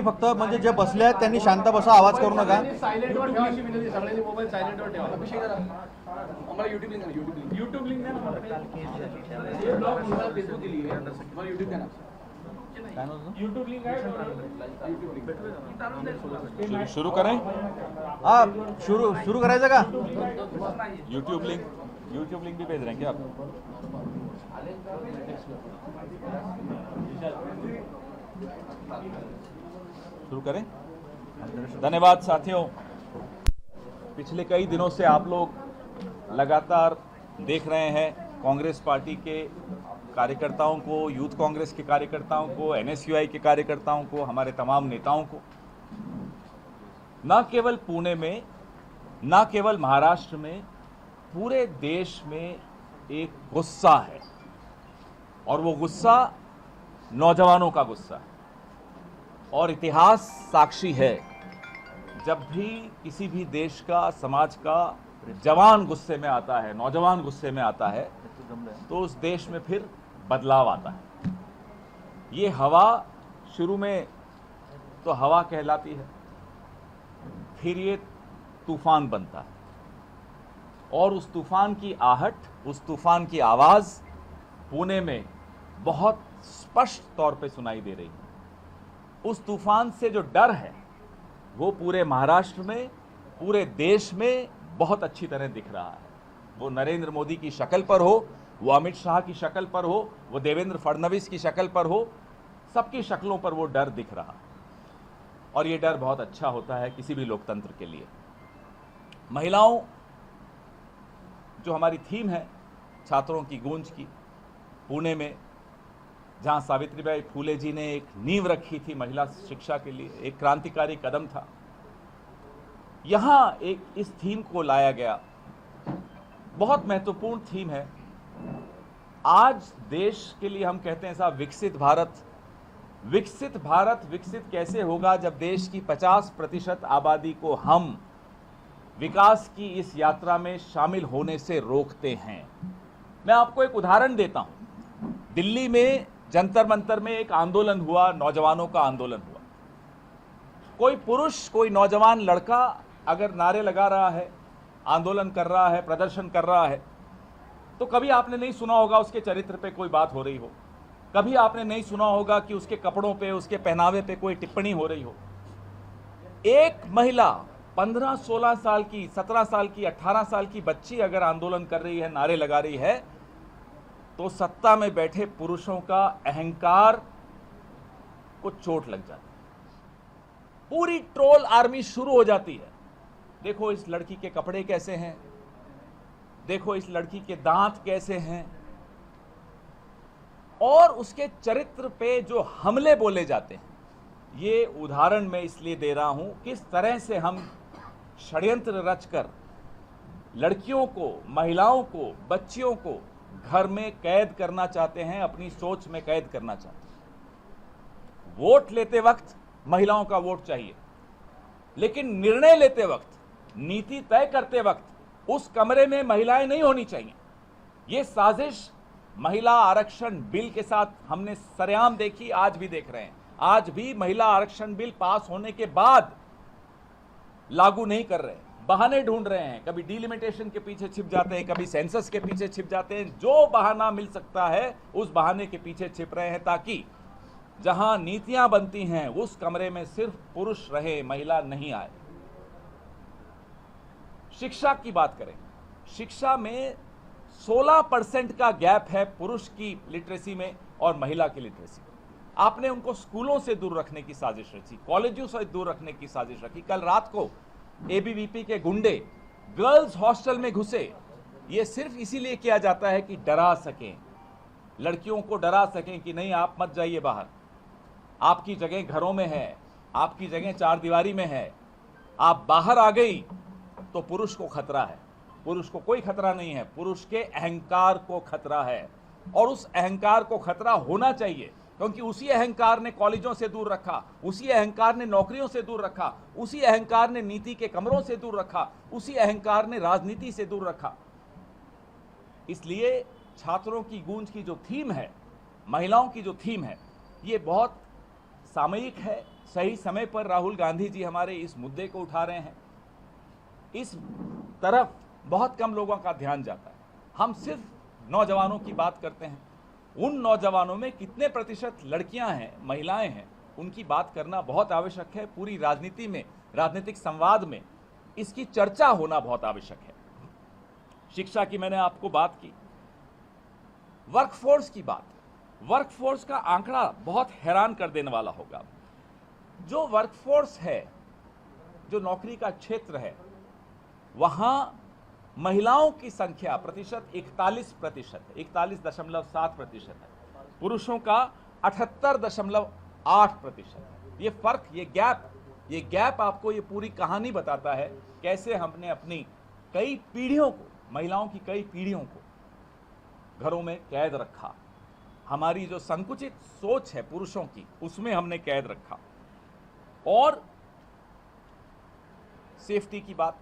फक्त म्हणजे जे बसले आहेत त्यांनी शांत बसा, आवाज करू नका. सायलेंटवर ठेवा अशी विनंती, सगळ्यांनी मोबाईल सायलेंटवर ठेवा. आम्हाला युट्यूब लिंक द्या ना. हे ब्लॉग तुम्हाला फेसबुक दिली आहे, मला युट्यूब द्या ना. यूट्यूब लिंक है, शुरू करें. हा शुरू करायचं का? यूट्यूब लिंक भी भेज रहे हैं क्या आप? शुरू करें. धन्यवाद साथियों. पिछले कई दिनों से आप लोग लगातार देख रहे हैं कांग्रेस पार्टी के कार्यकर्ताओं को, यूथ कांग्रेस के कार्यकर्ताओं को, एनएसयूआई के कार्यकर्ताओं को, हमारे तमाम नेताओं को, न केवल पुणे में, न केवल महाराष्ट्र में, पूरे देश में एक गुस्सा है. और वो गुस्सा नौजवानों का गुस्सा है. और इतिहास साक्षी है, जब भी किसी भी देश का, समाज का जवान गुस्से में आता है, नौजवान गुस्से में आता है, तो उस देश में फिर बदलाव आता है. ये हवा शुरू में तो हवा कहलाती है, फिर ये तूफान बनता है. और उस तूफान की आहट, उस तूफान की आवाज पुणे में बहुत स्पष्ट तौर पे सुनाई दे रही है. उस तूफान से जो डर है वो पूरे महाराष्ट्र में, पूरे देश में बहुत अच्छी तरह दिख रहा है. वो नरेंद्र मोदी की शक्ल पर हो, वो अमित शाह की शक्ल पर हो, वो देवेंद्र फडणवीस की शक्ल पर हो, सबकी शक्लों पर वो डर दिख रहा है. और ये डर बहुत अच्छा होता है किसी भी लोकतंत्र के लिए. महिलाओं, जो हमारी थीम है छात्रों की गूंज की, पुणे में जहां सावित्रीबाई फूले जी ने एक नींव रखी थी महिला शिक्षा के लिए, एक क्रांतिकारी कदम था, यहां एक इस थीम को लाया गया. बहुत महत्वपूर्ण थीम है. आज देश के लिए हम कहते हैं साहब विकसित भारत. विकसित भारत विकसित कैसे होगा जब देश की 50% आबादी को हम विकास की इस यात्रा में शामिल होने से रोकते हैं. मैं आपको एक उदाहरण देता हूं. दिल्ली में जंतर मंतर में एक आंदोलन हुआ, नौजवानों का आंदोलन हुआ. कोई पुरुष, कोई नौजवान लड़का अगर नारे लगा रहा है, आंदोलन कर रहा है, प्रदर्शन कर रहा है, तो कभी आपने नहीं सुना होगा उसके चरित्र पे कोई बात हो रही हो. कभी आपने नहीं सुना होगा कि उसके कपड़ों पे, उसके पहनावे पे कोई टिप्पणी हो रही हो. एक महिला 15-16 साल की, 17 साल की, 18 साल की बच्ची अगर आंदोलन कर रही है, नारे लगा रही है, तो सत्ता में बैठे पुरुषों का अहंकार को चोट लग जाती है. पूरी ट्रोल आर्मी शुरू हो जाती है. देखो इस लड़की के कपड़े कैसे हैं, देखो इस लड़की के दांत कैसे हैं, और उसके चरित्र पे जो हमले बोले जाते हैं. ये उदाहरण मैं इसलिए दे रहा हूं किस तरह से हम षड्यंत्र रचकर लड़कियों को, महिलाओं को, बच्चियों को घर में कैद करना चाहते हैं, अपनी सोच में कैद करना चाहते हैं. वोट लेते वक्त महिलाओं का वोट चाहिए, लेकिन निर्णय लेते वक्त, नीति तय करते वक्त उस कमरे में महिलाएं नहीं होनी चाहिए. ये साजिश महिला आरक्षण बिल के साथ हमने सरेआम देखी, आज भी देख रहे हैं. आज भी महिला आरक्षण बिल पास होने के बाद लागू नहीं कर रहे हैं, बहाने ढूंढ रहे हैं. कभी डिलिमिटेशन के पीछे छिप जाते हैं, कभी सेंसस के पीछे छिप जाते हैं. जो बहाना मिल सकता है उस बहाने के पीछे छिप रहे हैं, ताकि जहां नीतियां बनती हैं उस कमरे में सिर्फ पुरुष रहे, महिला नहीं आए. शिक्षा की बात करें, शिक्षा में 16% का गैप है पुरुष की लिटरेसी में और महिला की लिटरेसी में. आपने उनको स्कूलों से दूर रखने की साजिश रची, कॉलेजों से दूर रखने की साजिश रखी. कल रात को एबीवीपी के गुंडे गर्ल्स हॉस्टल में घुसे. ये सिर्फ इसीलिए किया जाता है कि डरा सकें, लड़कियों को डरा सकें कि नहीं आप मत जाइए बाहर, आपकी जगह घरों में है, आपकी जगह चारदीवारी में है. आप बाहर आ गई तो पुरुष को खतरा है. पुरुष को कोई खतरा नहीं है, पुरुष के अहंकार को खतरा है. और उस अहंकार को खतरा होना चाहिए, क्योंकि उसी अहंकार ने कॉलेजों से दूर रखा, उसी अहंकार ने नौकरियों से दूर रखा, उसी अहंकार ने नीति के कमरों से दूर रखा, उसी अहंकार ने राजनीति से दूर रखा. इसलिए छात्रों की गूंज की जो थीम है, महिलाओं की जो थीम है, ये बहुत सामयिक है, सही समय पर राहुल गांधी जी हमारे इस मुद्दे को उठा रहे हैं। इस तरफ बहुत कम लोगों का ध्यान जाता है। हम सिर्फ नौजवानों की बात करते हैं। उन नौजवानों में कितने प्रतिशत लड़कियां हैं, महिलाएं हैं, उनकी बात करना बहुत आवश्यक है। पूरी राजनीति में, राजनीतिक संवाद में इसकी चर्चा होना बहुत आवश्यक है। शिक्षा की मैंने आपको बात की, वर्कफोर्स की बात। वर्कफोर्स का आंकड़ा बहुत हैरान कर देने वाला होगा। जो वर्कफोर्स है, जो नौकरी का क्षेत्र है, वहां महिलाओं की संख्या प्रतिशत 41%, 41.7% है। पुरुषों का 78.8%। ये फर्क, ये गैप आपको ये पूरी कहानी बताता है कैसे हमने अपनी कई पीढ़ियों को, महिलाओं की कई पीढ़ियों को घरों में कैद रखा। हमारी जो संकुचित सोच है पुरुषों की, उसमें हमने कैद रखा। और सेफ्टी की बात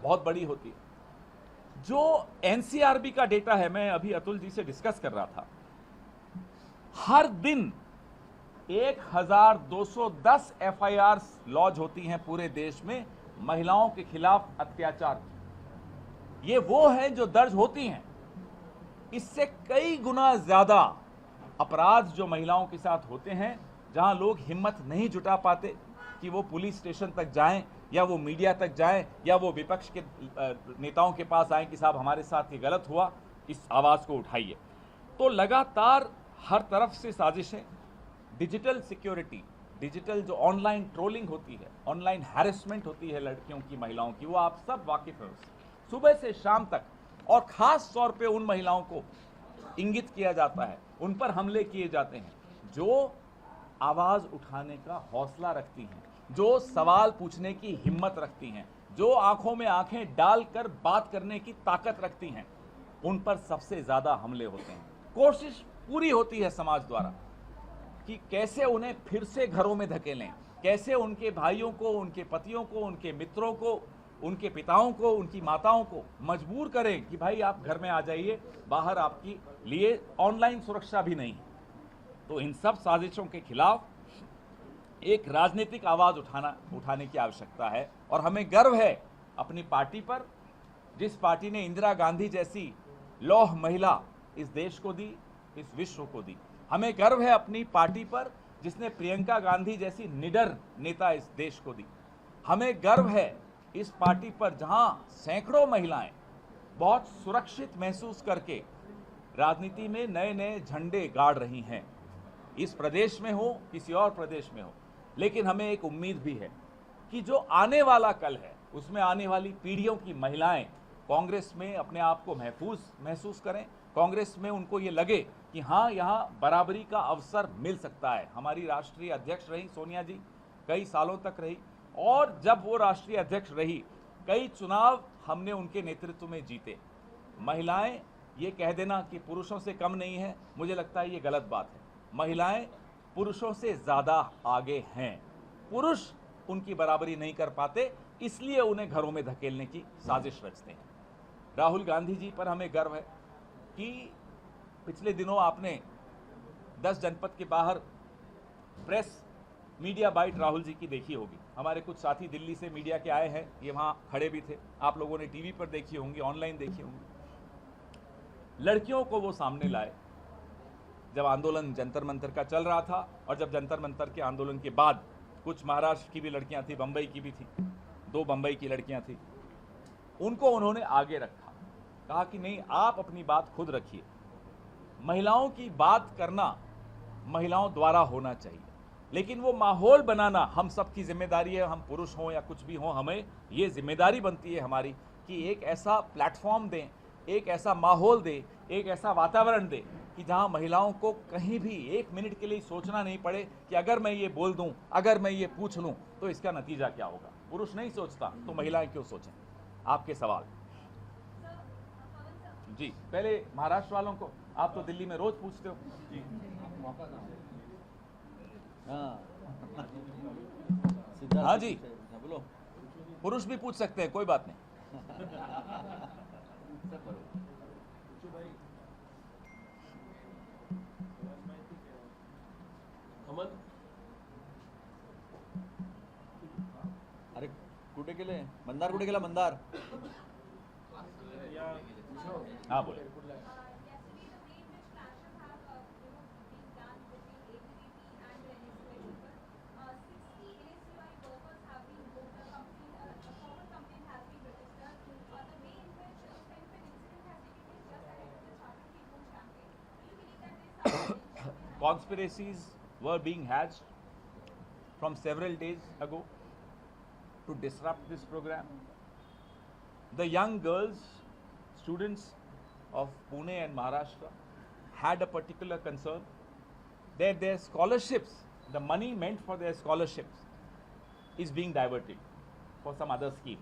बहुत बड़ी होती है। जो एनसीआरबी का डेटा है, मैं अभी अतुल जी से डिस्कस कर रहा था, हर दिन 1210 एफआईआर लॉन्च होती हैं पूरे देश में महिलाओं के खिलाफ अत्याचार की। ये वो हैं जो दर्ज होती हैं। इससे कई गुना ज्यादा अपराध जो महिलाओं के साथ होते हैं, जहां लोग हिम्मत नहीं जुटा पाते कि वो पुलिस स्टेशन तक जाएं, या वो मीडिया तक जाएं, या वो विपक्ष के नेताओं के पास आएं कि साहब हमारे साथ ये गलत हुआ, इस आवाज को उठाइए। तो लगातार हर तरफ से साजिशें, डिजिटल सिक्योरिटी, डिजिटल जो ऑनलाइन ट्रोलिंग होती है, ऑनलाइन हैरेसमेंट होती है लड़कियों की, महिलाओं की, वो आप सब वाकिफ हैं उससे। सुबह से शाम तक, और खास तौर पे उन महिलाओं को इंगित किया जाता है, उन पर हमले किए जाते हैं जो आवाज उठाने का हौसला रखती हैं, जो सवाल पूछने की हिम्मत रखती हैं, जो आंखों में आंखें डालकर बात करने की ताकत रखती हैं। उन पर सबसे ज्यादा हमले होते हैं। कोशिश पूरी होती है समाज द्वारा कि कैसे उन्हें फिर से घरों में धकेलें, कैसे उनके भाइयों को, उनके पतियों को, उनके मित्रों को, उनके पिताओं को, उनकी माताओं को मजबूर करें कि भाई आप घर में आ जाइए, बाहर आपकी लिए ऑनलाइन सुरक्षा भी नहीं है। तो इन सब साजिशों के खिलाफ एक राजनीतिक आवाज उठाने की आवश्यकता है। और हमें गर्व है अपनी पार्टी पर, जिस पार्टी ने इंदिरा गांधी जैसी लौह महिला इस देश को दी, इस विश्व को दी। हमें गर्व है अपनी पार्टी पर, जिसने प्रियंका गांधी जैसी निडर नेता इस देश को दी। हमें गर्व है इस पार्टी पर, जहां सैकड़ों महिलाएं बहुत सुरक्षित महसूस करके राजनीति में नए नए झंडे गाड़ रही हैं, इस प्रदेश में हो, किसी और प्रदेश में हो। लेकिन हमें एक उम्मीद भी है कि जो आने वाला कल है, उसमें आने वाली पीढ़ियों की महिलाएं कांग्रेस में अपने आप को महसूस करें। कांग्रेस में उनको ये लगे कि हाँ, यहाँ बराबरी का अवसर मिल सकता है। हमारी राष्ट्रीय अध्यक्ष रही सोनिया जी, कई सालों तक रही, और जब वो राष्ट्रीय अध्यक्ष रही, कई चुनाव हमने उनके नेतृत्व में जीते। महिलाएं ये कह देना कि पुरुषों से कम नहीं है, मुझे लगता है ये गलत बात है। महिलाएं पुरुषों से ज्यादा आगे हैं। पुरुष उनकी बराबरी नहीं कर पाते, इसलिए उन्हें घरों में धकेलने की साजिश रचते हैं। राहुल गांधी जी पर हमें गर्व है कि पिछले दिनों आपने 10 जनपद के बाहर press media bite Rahul ji की देखी होगी। हमारे कुछ साथी दिल्ली से मीडिया के आए हैं, ये वहां खड़े भी थे। आप लोगों ने टीवी पर देखी होंगी, ऑनलाइन देखी होंगी। लड़कियों को वो सामने लाए जब आंदोलन जंतर मंतर का चल रहा था, और जब जंतर मंतर के आंदोलन के बाद कुछ महाराष्ट्र की भी लड़कियां थी, बंबई की भी थी, 2 बंबई की लड़कियां थी, उनको उन्होंने आगे रखा। कहा कि नहीं, आप अपनी बात खुद रखिए। महिलाओं की बात करना महिलाओं द्वारा होना चाहिए, लेकिन वो माहौल बनाना हम सबकी जिम्मेदारी है। हम पुरुष हों या कुछ भी हों, हमें ये जिम्मेदारी बनती है हमारी कि एक ऐसा प्लेटफॉर्म दें, एक ऐसा माहौल दें, एक ऐसा वातावरण दें कि जहां महिलाओं को कहीं भी 1 मिनट के लिए सोचना नहीं पड़े कि अगर मैं ये बोल दूं, अगर मैं ये पूछ लूं तो इसका नतीजा क्या होगा। पुरुष नहीं सोचता तो महिलाएं क्यों सोचें। आपके सवाल जी, पहले महाराष्ट्र वालों को, आप तो दिल्ली में रोज पूछते हो जी। हाँ जी, बोलो। पुरुष भी पूछ सकते हैं, कोई बात नहीं। अमन, कुठे गेले मंदार, कुठे गेला मंदार? हाँ बोले. Conspiracies were being hatched from several days ago to disrupt this program. The young girls, students of Pune and Maharashtra, had a particular concern that their scholarships, the money meant for their scholarships, is being diverted for some other scheme.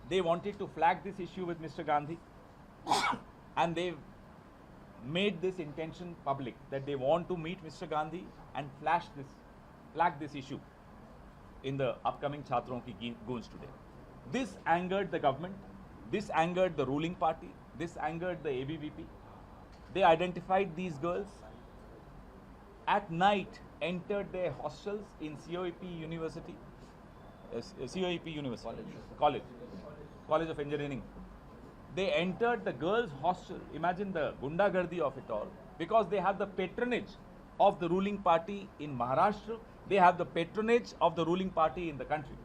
They wanted to flag this issue with Mr. Gandhi and they made this intention public that they want to meet Mr. Gandhi and flag this issue in the upcoming Chhatron ki Goons today. This angered the government, this angered the ruling party, this angered the ABVP. They identified these girls, at night entered their hostels in COEP University, College of Engineering. They entered the girls' hostel. Imagine the gundagardi of it all, because they have the patronage of the ruling party in Maharashtra. They have the patronage of the ruling party in the country.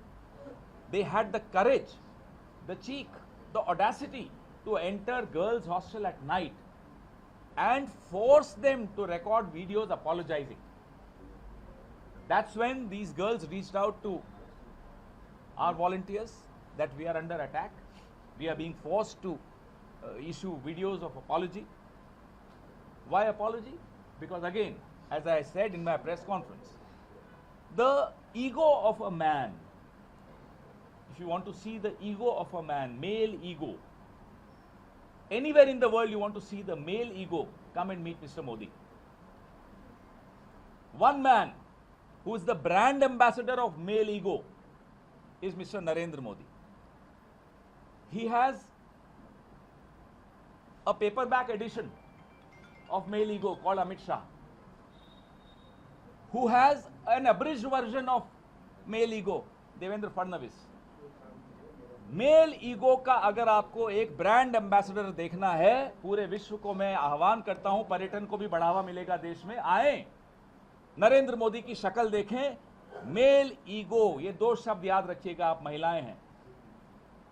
They had the courage, the cheek, the audacity to enter girls' hostel at night and force them to record videos apologizing. That's when these girls reached out to our volunteers that we are under attack. We are being forced to issue videos of apology. Why apology? Because again, as I said in my press conference, the ego of a man, if you want to see the ego of a man, male ego, anywhere in the world you want to see the male ego, come and meet Mr. Modi. One man who is the brand ambassador of male ego is Mr. Narendra Modi. He has a paperback edition of male ego called Amit Shah, who has an abridged version of male ego, Devendra Fadnavis. Male ego का अगर आपको एक brand ambassador देखना है पूरे विश्व को, मैं आह्वान करता हूं, पर्यटन को भी बढ़ावा मिलेगा देश में, आए नरेंद्र मोदी की शक्ल देखें. मेल ईगो, ये दो शब्द याद रखिएगा आप महिलाएं हैं,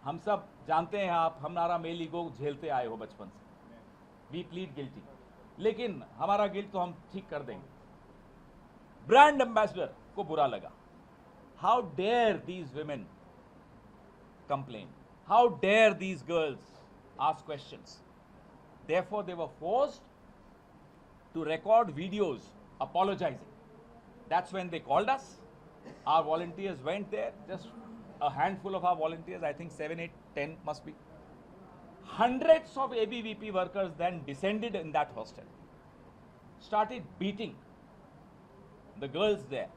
हम सब जानते हैं आप हमारा मेल ईगो झेलते आए हो बचपन से. वी प्लीड गिल्टी, लेकिन हमारा गिल्ट तो हम ठीक कर देंगे. ब्रांड एम्बेसडर को बुरा लगा. How dare these women complain? How dare these girls ask questions? Therefore, they were forced to record videos apologizing. That's when they called us. Our volunteers went there, just a handful of our volunteers, I think 7, 8, 10 must be. Hundreds of ABVP workers then descended in that hostel, started beating the girls there,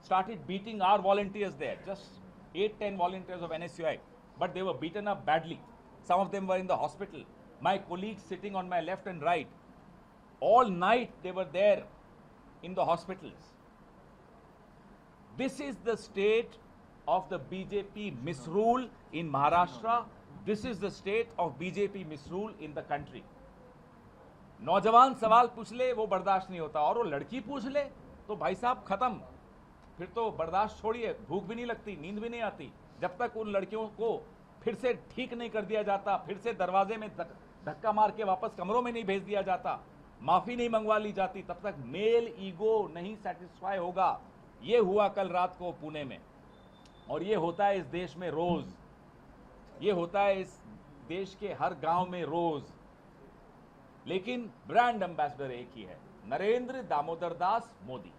started beating our volunteers there, just 8, 10 volunteers of NSUI, but they were beaten up badly. Some of them were in the hospital. My colleagues sitting on my left and right, all night they were there in the hospitals. This is the state of the BJP misrule in Maharashtra. This is the state of BJP misrule in the country. नौजवान सवाल पूछ ले वो बर्दाश्त नहीं होता, और वो लड़की पूछ ले तो भाई साहब खत्म. फिर तो बर्दाश्त छोड़िए, भूख भी नहीं लगती, नींद भी नहीं आती. जब तक उन लड़कियों को फिर से ठीक नहीं कर दिया जाता, फिर से दरवाजे में धक्का मार के वापस कमरों में नहीं भेज दिया जाता, माफी नहीं मंगवा ली जाती, तब तक मेल ईगो नहीं सेटिस्फाई होगा. ये हुआ कल रात को पुणे में, और ये होता है इस देश में रोज, ये होता है इस देश के हर गांव में रोज. लेकिन ब्रांड एम्बेसडर एक ही है, नरेंद्र दामोदर दास मोदी.